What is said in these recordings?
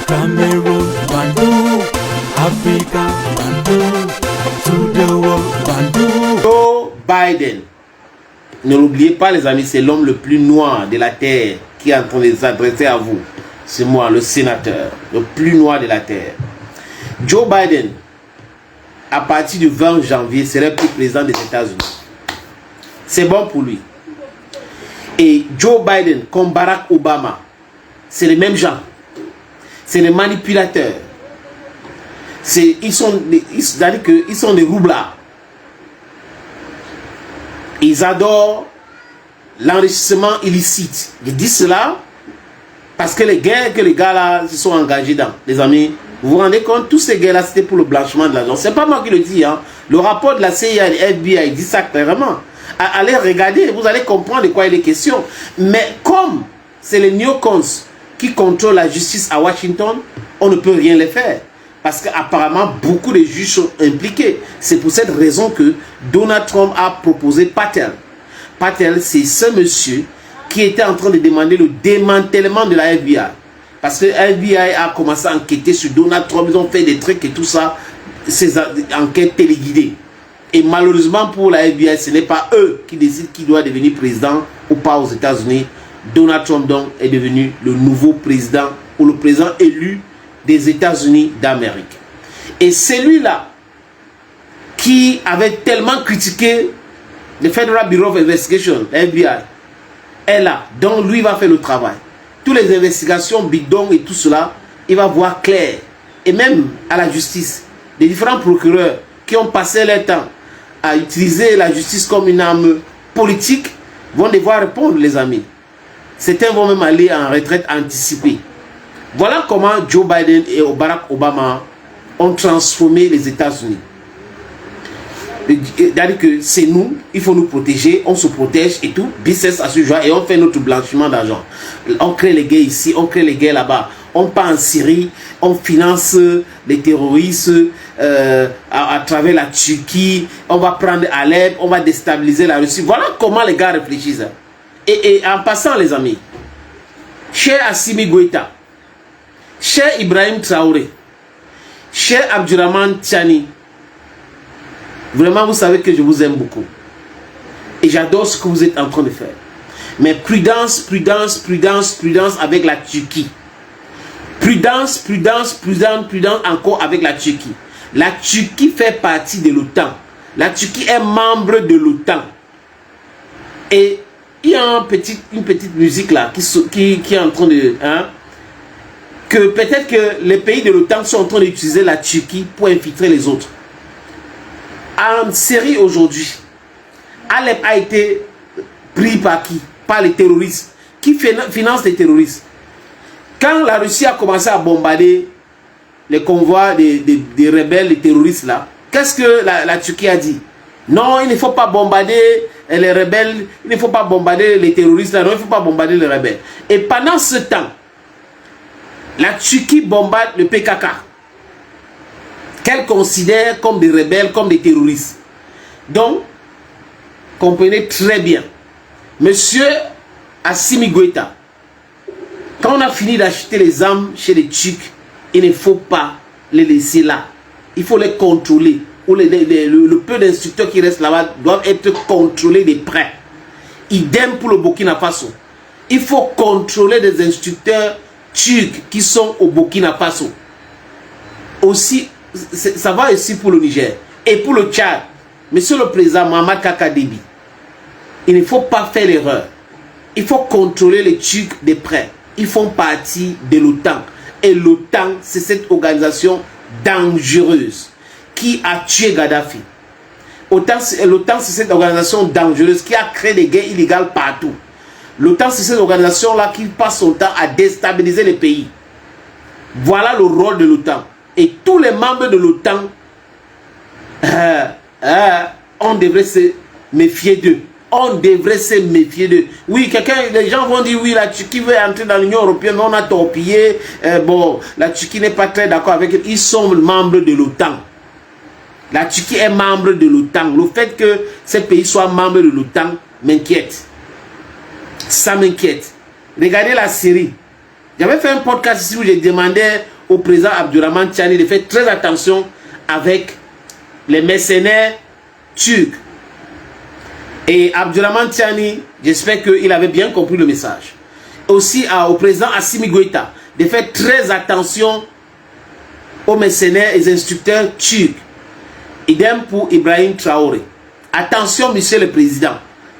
Cameroon, Bandung, Africa, Bandung, to the world, Bandung. Joe Biden, ne l'oubliez pas les amis, c'est l'homme le plus noir de la terre qui est en train de s'adresser à vous. C'est moi, le sénateur, le plus noir de la terre. Joe Biden, à partir du 20 janvier, serait plus président des États-Unis. C'est bon pour lui. Et Joe Biden, comme Barack Obama, c'est les mêmes gens. C'est les manipulateurs. Ils sont des roublards. Ils adorent l'enrichissement illicite. Je dis cela parce que les guerres que les gars là se sont engagés dans, les amis, vous vous rendez compte, tous ces guerres là c'était pour le blanchiment de l'argent. C'est pas moi qui le dis, hein. Le rapport de la CIA et du FBI dit ça clairement. Allez regarder, vous allez comprendre de quoi il est question. Mais comme c'est les néocons qui contrôlent la justice à Washington, on ne peut rien les faire. Parce qu'apparemment, beaucoup de juges sont impliqués. C'est pour cette raison que Donald Trump a proposé Patel. Patel, c'est ce monsieur qui était en train de demander le démantèlement de la FBI. Parce que la FBI a commencé à enquêter sur Donald Trump. Ils ont fait des trucs et tout ça. Ces enquêtes téléguidées. Et malheureusement pour la FBI, ce n'est pas eux qui décident qui doit devenir président ou pas aux États-Unis. Donald Trump donc est devenu le nouveau président ou le président élu des États-Unis d'Amérique. Et celui-là qui avait tellement critiqué le Federal Bureau of Investigation, la FBI, est là. Donc lui va faire le travail. Toutes les investigations bidons et tout cela, il va voir clair. Et même à la justice, les différents procureurs qui ont passé leur temps à utiliser la justice comme une arme politique vont devoir répondre, les amis. Certains vont même aller en retraite anticipée. Voilà comment Joe Biden et Barack Obama ont transformé les États-Unis. C'est-à-dire que c'est nous, il faut nous protéger, on se protège et tout, business à ce genre, et on fait notre blanchiment d'argent. On crée les guerres ici, on crée les guerres là-bas. On part en Syrie, on finance les terroristes à travers la Turquie, on va prendre Alep, on va déstabiliser la Russie. Voilà comment les gars réfléchissent. Et en passant, les amis, cher Assimi Goïta, cher Ibrahim Traoré, cher Abdurrahman Tiani, vraiment vous savez que je vous aime beaucoup. Et j'adore ce que vous êtes en train de faire. Mais prudence, prudence, prudence, prudence avec la Turquie. Prudence, prudence, prudence, prudence encore avec la Turquie. La Turquie fait partie de l'OTAN. La Turquie est membre de l'OTAN. Et il y a une petite musique là qui est en train de... Hein, que peut-être que les pays de l'OTAN sont en train d'utiliser la Turquie pour infiltrer les autres. En Syrie aujourd'hui, Alep a été pris par qui? Par les terroristes. Qui financent les terroristes? Quand la Russie a commencé à bombarder les convois des rebelles, les terroristes là, qu'est-ce que la Turquie a dit? Non, il ne faut pas bombarder les rebelles, il ne faut pas bombarder les terroristes là, non, il ne faut pas bombarder les rebelles. Et pendant ce temps, la Turquie bombarde le PKK, qu'elle considère comme des rebelles, comme des terroristes. Donc, comprenez très bien, monsieur Assimi Goïta, quand on a fini d'acheter les armes chez les Turcs, il ne faut pas les laisser là. Il faut les contrôler. Ou le peu d'instructeurs qui restent là-bas doivent être contrôlés de près. Idem pour le Burkina Faso. Il faut contrôler des instructeurs turcs qui sont au Burkina Faso. Aussi, ça va aussi pour le Niger. Et pour le Tchad, monsieur le président Mohamed Kaka Déby, il ne faut pas faire l'erreur. Il faut contrôler les Turcs de près. Ils font partie de l'OTAN. Et l'OTAN, c'est cette organisation dangereuse qui a tué Gaddafi. L'OTAN, c'est cette organisation dangereuse qui a créé des guerres illégales partout. L'OTAN, c'est cette organisation-là qui passe son temps à déstabiliser les pays. Voilà le rôle de l'OTAN. Et tous les membres de l'OTAN, on devrait se méfier d'eux. On devrait se méfier d'eux. Oui, les gens vont dire, oui, la Turquie veut entrer dans l'Union européenne, mais on a torpillé. Bon, la Turquie n'est pas très d'accord avec eux. Ils sont membres de l'OTAN. La Turquie est membre de l'OTAN. Le fait que ces pays soient membres de l'OTAN m'inquiète. Ça m'inquiète. Regardez la Syrie. J'avais fait un podcast ici où je demandais au président Abdurrahman Tchani de faire très attention avec les mercenaires turcs. Et Abdurrahman Tchani, j'espère qu'il avait bien compris le message. Aussi au président Assimi Goïta de faire très attention aux mercenaires et instructeurs turcs. Idem pour Ibrahim Traoré. Attention, monsieur le président.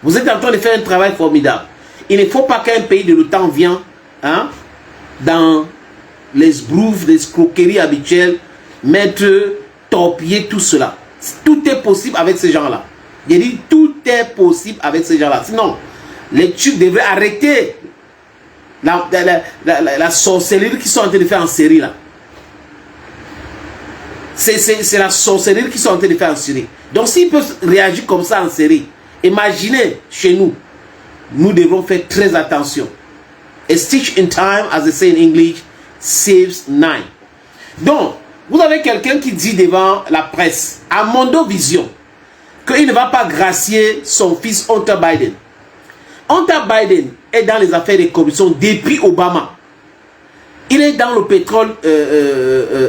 Vous êtes en train de faire un travail formidable. Il ne faut pas qu'un pays de l'OTAN vienne dans les brouves, les escroqueries habituelles, mettre, torpiller tout cela. Tout est possible avec ces gens-là. J'ai dit tout est possible avec ces gens-là. Sinon, les Turcs devraient arrêter la sorcellerie qu'ils sont en train de faire en série là. C'est la sorcellerie qu'ils sont en train de faire en série. Donc s'ils peuvent réagir comme ça en série, imaginez chez nous, nous devons faire très attention. A stitch in time, as they say in English, saves nine. Donc, vous avez quelqu'un qui dit devant la presse, à Mondo Vision, qu'il ne va pas gracier son fils Hunter Biden. Hunter Biden est dans les affaires de corruption depuis Obama. Il est dans le pétrole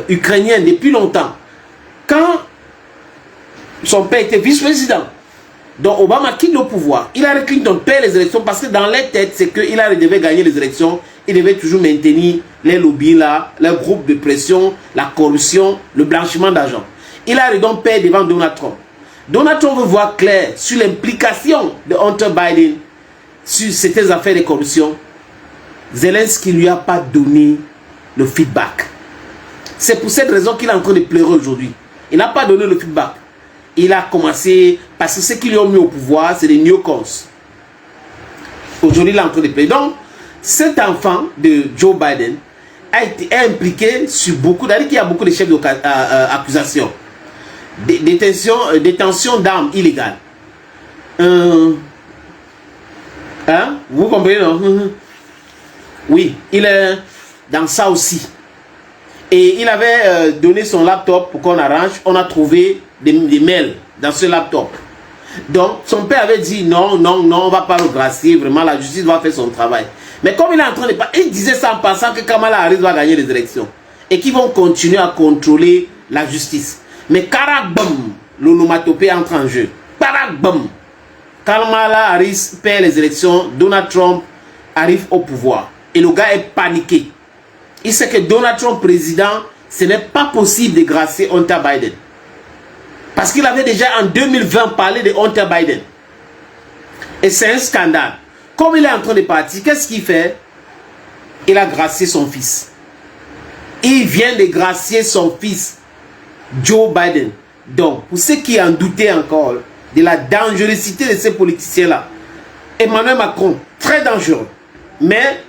ukrainien depuis longtemps. Quand son père était vice-président, donc Obama quitte le pouvoir, Hillary Clinton perd les élections parce que dans les têtes, c'est que Hillary devait gagner les élections, il devait toujours maintenir les lobbies là, les groupes de pression, la corruption, le blanchiment d'argent. Hillary donc perd devant Donald Trump. Donald Trump veut voir clair sur l'implication de Hunter Biden sur ces affaires de corruption. Zelensky ne lui a pas donné le feedback. C'est pour cette raison qu'il est en train de pleurer aujourd'hui. Il n'a pas donné le feedback. Il a commencé, parce que ceux qui lui ont mis au pouvoir, c'est les newcomers. Aujourd'hui, il est en train de pleurer. Donc, cet enfant de Joe Biden a été impliqué sur beaucoup, c'est-à-dire qu'il y a beaucoup de chefs d'accusation. Détention d'armes illégales. Vous comprenez, non? Oui, il est dans ça aussi. Et il avait donné son laptop pour qu'on arrange. On a trouvé des mails dans ce laptop. Donc, son père avait dit non, non, non, on ne va pas le gracier. Vraiment, la justice va faire son travail. Mais comme il est en train de parler, il disait ça en pensant que Kamala Harris va gagner les élections. Et qu'ils vont continuer à contrôler la justice. Mais carabam, l'onomatopée entre en jeu. Carabam. Kamala Harris perd les élections. Donald Trump arrive au pouvoir. Et le gars est paniqué. Il sait que Donald Trump président, ce n'est pas possible de gracier Hunter Biden. Parce qu'il avait déjà en 2020 parlé de Hunter Biden. Et c'est un scandale. Comme il est en train de partir, qu'est-ce qu'il fait? Il a gracié son fils. Il vient de gracier son fils, Joe Biden. Donc, pour ceux qui en doutaient encore de la dangerosité de ces politiciens-là, Emmanuel Macron, très dangereux. Mais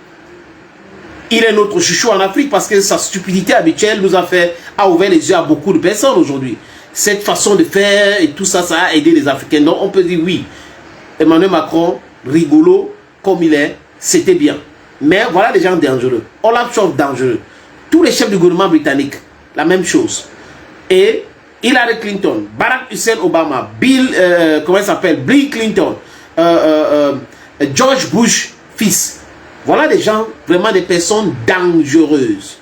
il est notre chouchou en Afrique parce que sa stupidité habituelle a ouvert les yeux à beaucoup de personnes aujourd'hui. Cette façon de faire et tout ça, ça a aidé les Africains. Donc on peut dire oui, Emmanuel Macron, rigolo comme il est, c'était bien. Mais voilà des gens dangereux. Olaf Scholz dangereux. Tous les chefs du gouvernement britannique, la même chose. Et Hillary Clinton, Barack Hussein Obama, Bill Clinton, George Bush fils. Voilà des gens, vraiment des personnes dangereuses.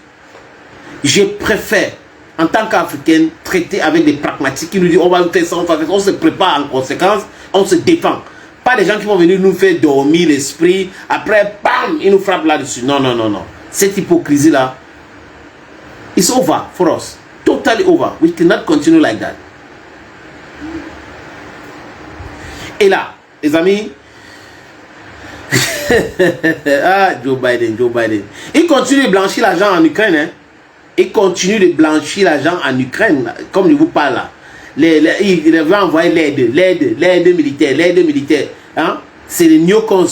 Je préfère, en tant qu'Africaine, traiter avec des pragmatiques qui nous disent on va faire ça, on se prépare en conséquence, on se défend. Pas des gens qui vont venir nous faire dormir l'esprit, après, bam, ils nous frappent là-dessus. Non, non, non, non. Cette hypocrisie-là, it's over for us. Totally over. We cannot continue like that. Et là, les amis, ah, Joe Biden. Il continue de blanchir l'argent en Ukraine. Hein. Il continue de blanchir l'argent en Ukraine, comme je vous parle là. Il va envoyer l'aide militaire. Hein? C'est les neocons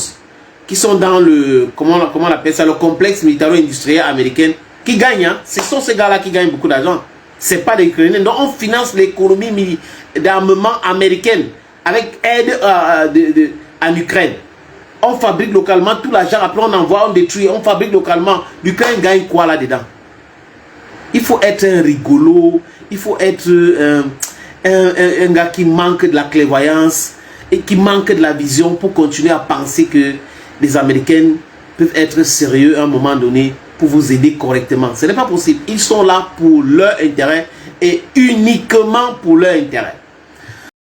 qui sont dans le, comment on appelle ça, le complexe militaro-industriel américain qui gagnent. Hein? Ce sont ces gars-là qui gagnent beaucoup d'argent. Ce n'est pas les Ukrainiens. Donc on finance l'économie d'armement américaine avec aide en Ukraine. On fabrique localement tout l'argent, après on envoie, on détruit, on fabrique localement. L'Ukraine gagne quoi là-dedans? Il faut être un rigolo, il faut être un gars qui manque de la clairvoyance et qui manque de la vision pour continuer à penser que les Américains peuvent être sérieux à un moment donné pour vous aider correctement. Ce n'est pas possible. Ils sont là pour leur intérêt et uniquement pour leur intérêt.